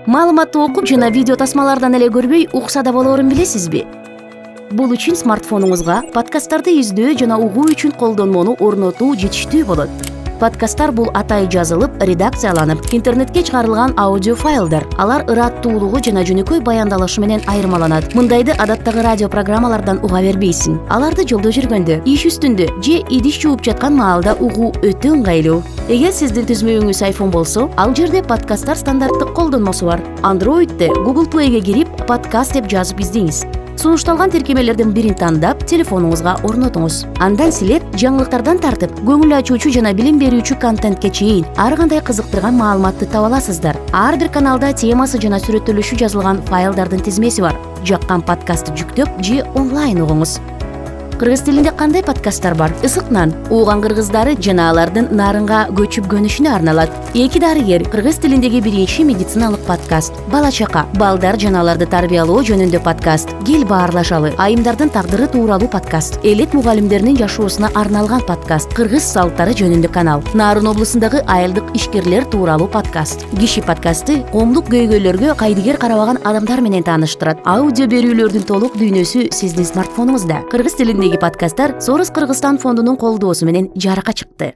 Маалыматты окуп жана видео тасмалардан эле көрбөй укса да болоорун билесизби? Бул үчүн смартфонуңузга подкасттарды издөө жана угуу үчүн колдонмону орнотуу жетиштүү болот. Подкасттар бул атайы жазылып, редакцияланып, интернетке чыгарылган аудио файлдар. Алар ыраттуулугу жана жөнөкөй баяндалышы менен айырмаланат. Мындайды адаттагы радио программалардан уга бербейсиң. Аларды жолдо жүргөндө, иш үстүндө же идиш жууп жаткан маалда угуу өтө ыңгайлуу. Эгер сиздин түзмөгүңүз iPhone болсо, ал жерде подкасттар стандарттык колдонмосу бар. Android'де Google Play'ге кирип, подкаст деп жазып издеңиз. Сунушталган тиркемелердин бирин тандап, телефонуңузга орнотуңуз. Андан силер жаңылыктардан тартып, көңүл ачуучу жана билим берүүчү контентке чейин ар кандай кызыктырган маалыматты таба аласыздар. Ар бир каналда темасы жана сүрөттөлүшү жазылган файлдардын тизмеси бар. Жаккан подкастты жүктөп же онлайн угуңуз. Кыргыз тилинде кандай подкасттар бар? Ысыкнан, ууган кыргыздары жана алардын нарынга көчүп көнүшүнө арналат. Эки дарыгер, кыргыз тилиндеги биринчи медициналык подкаст. Бала чака, балдар жана аларды тарбиялоо жөнүндө подкаст. Кел баарлашалы, айымдардын тагдыры тууралуу подкаст. Элет мугалимдеринин жашоосуна арналган подкаст. Кыргыз салттары жөнүндө канал. Нарын облусундагы айылдык ишкерлер тууралуу подкаст. Киши подкасты коомдук көйгөйлөргө кайдыгер карабаган адамдар менен тааныштырат. Аудио берүүлөрдүн толук дүйнөсү сиздин смартфонуңузда. Кыргыз тилиндеги подкасттар Сорос Кыргызстан фондунун колдоосу менен жарыкка чыкты.